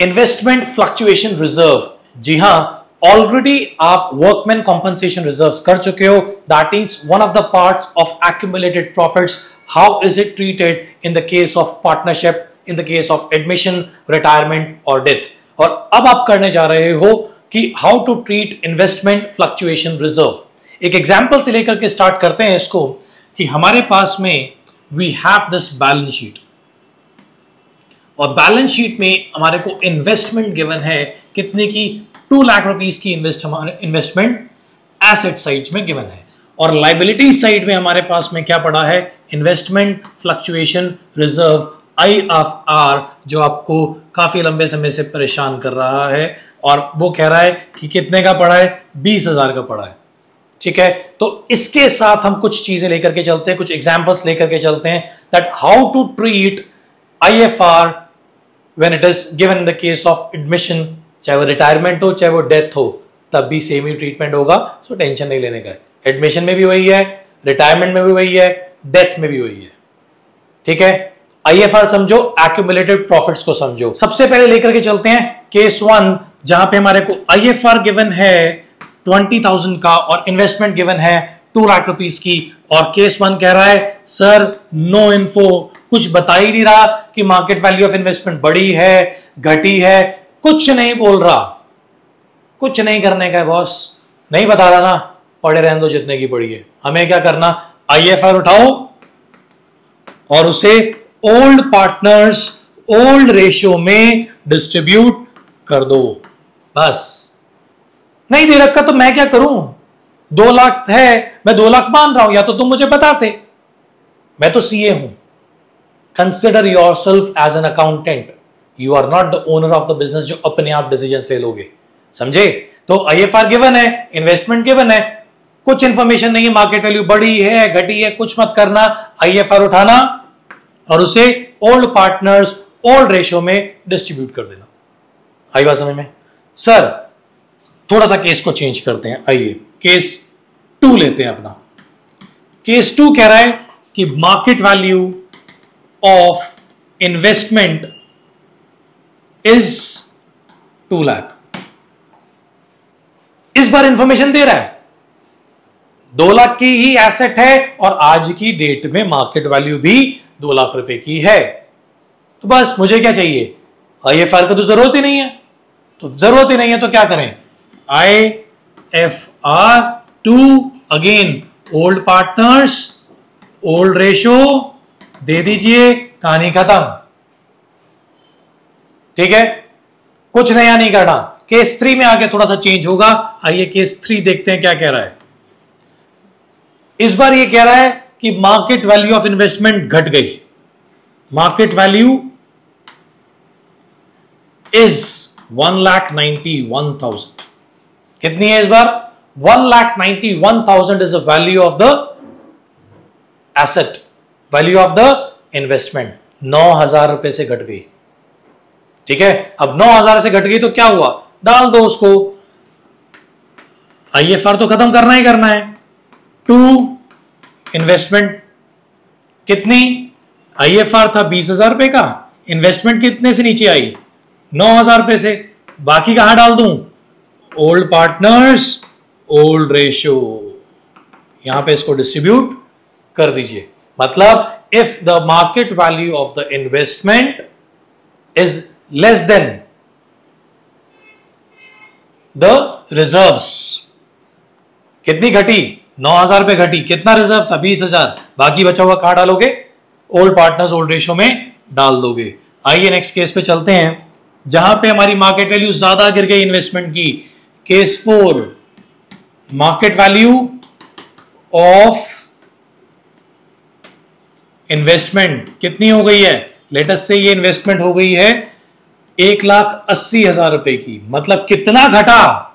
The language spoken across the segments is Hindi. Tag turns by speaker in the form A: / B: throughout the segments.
A: इन्वेस्टमेंट फ्लक्चुएशन रिजर्व, जी हां, ऑलरेडी आप वर्कमैन कॉम्पनसेशन रिजर्व्स कर चुके हो. That is one of the parts of accumulated profits. How is it treated in the case of partnership, in the case of admission, retirement और डेथ. और अब आप करने जा रहे हो कि how to treat investment fluctuation reserve. एक एग्जाम्पल से लेकर के स्टार्ट करते हैं इसको कि हमारे पास में we have this balance sheet, और बैलेंस शीट में हमारे को इन्वेस्टमेंट गिवन है कितने की, 2 लाख रुपीस की इन्वेस्टमेंट एसेट साइड में गिवन है. और लाइबिलिटी साइड में हमारे पास में क्या पड़ा है, इन्वेस्टमेंट फ्लक्चुएशन रिजर्व IFR, जो आपको काफी लंबे समय से परेशान कर रहा है. और वो कह रहा है कि कितने का पड़ा है, 20,000 का पड़ा है. ठीक है, तो इसके साथ हम कुछ चीजें लेकर के चलते हैं, कुछ एग्जांपल्स लेकर के चलते हैं that how to treat IFR when it is given in the case of admission. चाहे वो रिटायरमेंट हो चाहे वो डेथ हो, तब भी सेम ही ट्रीटमेंट होगा. सो टेंशन नहीं लेने का है. एडमिशन में भी वही है, रिटायरमेंट में भी वही है, डेथ में भी वही है. ठीक है, IFR समझो, एक्यूमुलेटेड प्रॉफिट्स को समझो. सबसे पहले लेकर के चलते हैं केस 1, जहां पे हमारे को IFR गिवन है 20,000 का और इन्वेस्टमेंट गिवन है 2 लाख रुपीस की. और केस 1 कह रहा है सर नो इन्फो, कुछ बता ही नहीं रहा कि मार्केट वैल्यू ऑफ इन्वेस्टमेंट बढ़ी है घटी है, कुछ नहीं बोल रहा. कुछ नहीं करने का है बॉस, नहीं बता रहा ना, पड़े रहने दो जितने की पड़ी है. हमें क्या करना, IFR उठाओ और उसे ओल्ड पार्टनर्स ओल्ड रेशियो में डिस्ट्रीब्यूट कर दो. बस. नहीं दे रखा तो मैं क्या करूं, 2 लाख है, मैं 2 लाख मान रहा हूं, या तो तुम मुझे बताते. मैं तो CA हूं. Consider yourself as an accountant. You are not the owner of the business जो अपने आप डिसीजंस ले लोगे. समझे? तो IFR गिवन है, इन्वेस्टमेंट गिवन है, कुछ इंफॉर्मेशन नहीं है, मार्केट वैल्यू बढ़ी है घटी है, कुछ मत करना. IFR उठाना और उसे ओल्ड पार्टनर्स ओल्ड रेशियो में डिस्ट्रीब्यूट कर देना. आई बात समझ में? सर थोड़ा सा केस को चेंज करते हैं. आइए केस 2 लेते हैं अपना. केस 2 कह रहा है कि market value of investment is 2 lakh. इस बार इंफॉर्मेशन दे रहा है 2 लाख की ही एसेट है और आज की डेट में मार्केट वैल्यू भी 2 लाख रुपए की है. तो बस मुझे क्या चाहिए, IFR का तो जरूरत ही नहीं है. तो जरूरत ही नहीं है तो क्या करें, IFR 2 again old partners old ratio दे दीजिए, कहानी खत्म. ठीक है, कुछ नया नहीं करना. केस 3 में आके थोड़ा सा चेंज होगा. आइए केस 3 देखते हैं क्या कह रहा है. इस बार ये कह रहा है कि मार्केट वैल्यू ऑफ इन्वेस्टमेंट घट गई. Market value is 1,91,000. कितनी है इस बार, 1,91,000 is the value of the asset, value of the investment. 9,000 रुपए से घट गई. ठीक है, अब 9,000 से घट गई तो क्या हुआ, डाल दो उसको. IFR तो खत्म करना ही करना है. 2 इन्वेस्टमेंट कितनी, IFR था 20,000 रुपए का, इन्वेस्टमेंट कितने से नीचे आई, 9,000 रुपए से. बाकी कहां डाल दूं, ओल्ड पार्टनर्स ओल्ड रेशियो, यहां पे इसको डिस्ट्रीब्यूट कर दीजिए. मतलब if the market value of the investment is less than the reserves. कितनी घटी, 9,000 रुपए घटी. कितना रिजर्व था, 20,000. बाकी बचा हुआ कहां डालोगे, ओल्ड पार्टनर्स ओल्ड रेशियो में डाल दोगे. आइए नेक्स्ट केस पे चलते हैं, जहां पे हमारी मार्केट वैल्यू ज्यादा गिर गई इन्वेस्टमेंट की. Case 4, market value of investment कितनी हो गई है, लेटेस्ट से ये इन्वेस्टमेंट हो गई है 1,80,000 रुपए की. मतलब कितना घटा,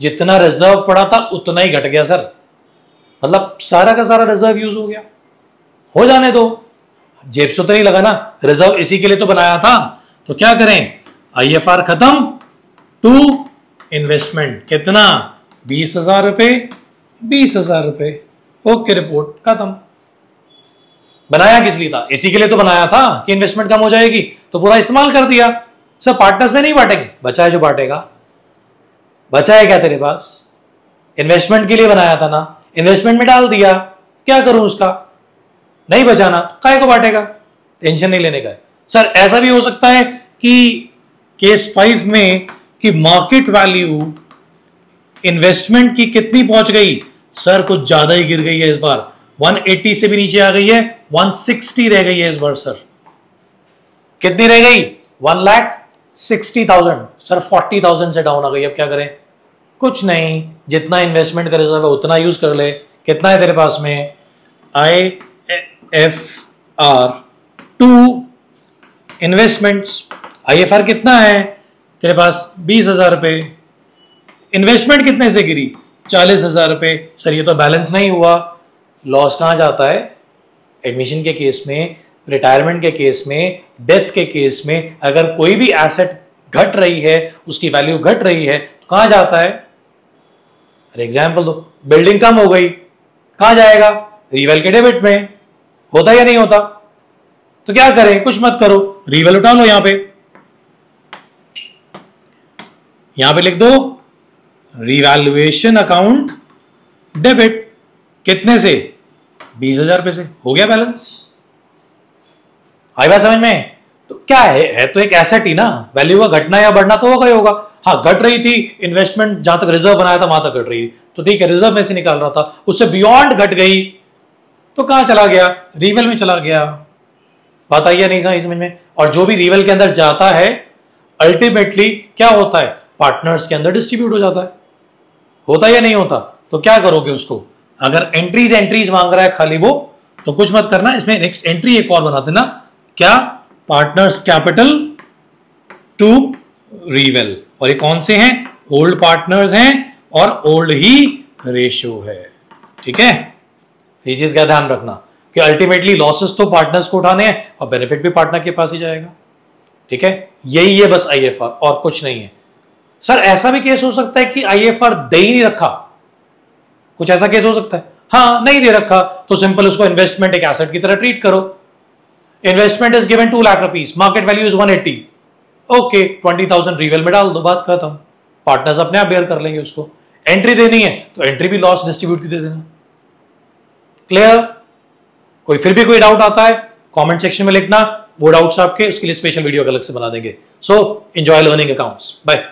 A: जितना रिजर्व पड़ा था उतना ही घट गया सर. मतलब सारा का सारा रिजर्व यूज हो गया. हो जाने दो, जेब से तो नहीं लगा ना, रिजर्व इसी के लिए तो बनाया था. तो क्या करें, IFR खत्म, 2 इन्वेस्टमेंट कितना, 20,000 रुपए 20,000 रुपए. ओके, रिपोर्ट खत्म. बनाया किस लिए था, इसी के लिए तो बनाया था कि इन्वेस्टमेंट कम हो जाएगी, तो पूरा इस्तेमाल कर दिया. सर पार्टनर्स में नहीं बांटेंगे, बचा है जो बांटेगा। बचा है क्या तेरे पास? इन्वेस्टमेंट के लिए बनाया था ना, इन्वेस्टमेंट में डाल दिया, क्या करूं उसका? नहीं बचाना, काय को बांटेगा? टेंशन नहीं लेने का है। सर ऐसा भी हो सकता है कि केस 5 में कि मार्केट वैल्यू इन्वेस्टमेंट की कितनी पहुंच गई? सर कुछ ज्यादा ही गिर गई है इस बार, 180 से भी नीचे आ गई है, 160 रह गई है इस बार। सर कितनी रह गई? 1,60,000। सर 40,000 से डाउन आ गई, अब क्या करें? कुछ नहीं, जितना इन्वेस्टमेंट का रिजर्व है उतना यूज कर ले। कितना है तेरे पास में? IFR 2 इन्वेस्टमेंट्स, IFR कितना है तेरे पास? 20,000 रुपए। इन्वेस्टमेंट कितने से गिरी? 40,000 रुपए। सर ये तो बैलेंस नहीं हुआ। लॉस कहां जाता है? एडमिशन के केस में, रिटायरमेंट के केस में, डेथ के केस में, अगर कोई भी एसेट घट रही है, उसकी वैल्यू घट रही है, तो कहां जाता है? अरे एग्जाम्पल दो, बिल्डिंग कम हो गई, कहां जाएगा? रीवैल के डेबिट में। होता या नहीं होता? तो क्या करें? कुछ मत करो, रीवैल उठा लो। यहां पे लिख दो रिवैल्यूएशन अकाउंट डेबिट। कितने से? 20,000 रुपए से। हो गया बैलेंस। आई बात समझ में? तो क्या है तो एक एसेट ही ना, वैल्यू का घटना या बढ़ना तो होगा ही होगा। हाँ घट रही थी इन्वेस्टमेंट, जहां तक रिजर्व बनाया था वहां तक घट रही थी, तो ठीक है, रिजर्व में से निकाल रहा था, उससे बियॉन्ड घट गई तो कहां चला गया? रीवेल में चला गया। बात आई या नहीं समझ में? और जो भी रीवेल के अंदर जाता है अल्टीमेटली क्या होता है? पार्टनर्स के अंदर डिस्ट्रीब्यूट हो जाता है। होता या नहीं होता? तो क्या करोगे उसको? अगर एंट्रीज मांग रहा है खाली वो, तो कुछ मत करना, इसमें नेक्स्ट एंट्री एक और बना देना। क्या? Partners capital to reval. और ये कौन से हैं? ओल्ड पार्टनर्स हैं और ओल्ड ही रेशियो है। ठीक है, ये चीज का ध्यान रखना कि अल्टीमेटली लॉसेस तो पार्टनर्स को उठाने हैं और बेनिफिट भी पार्टनर के पास ही जाएगा। ठीक है, यही है बस IFR और कुछ नहीं है। सर ऐसा भी केस हो सकता है कि IFR दे ही नहीं रखा, कुछ ऐसा केस हो सकता है। हाँ नहीं दे रखा तो सिंपल उसको इन्वेस्टमेंट एक एसेट की तरह ट्रीट करो। Investment is given 2 lakh rupees, market value is 180, okay 20,000 reveal में डाल दो, बात खत्म। पार्टनर्स अपने आप बेयर कर लेंगे उसको। एंट्री देनी है तो एंट्री भी लॉस डिस्ट्रीब्यूट की दे देना। क्लियर? कोई फिर भी कोई डाउट आता है कमेंट सेक्शन में लिखना, वो डाउट्स आपके उसके लिए स्पेशल वीडियो अलग से बना देंगे। So enjoy learning accounts. Bye.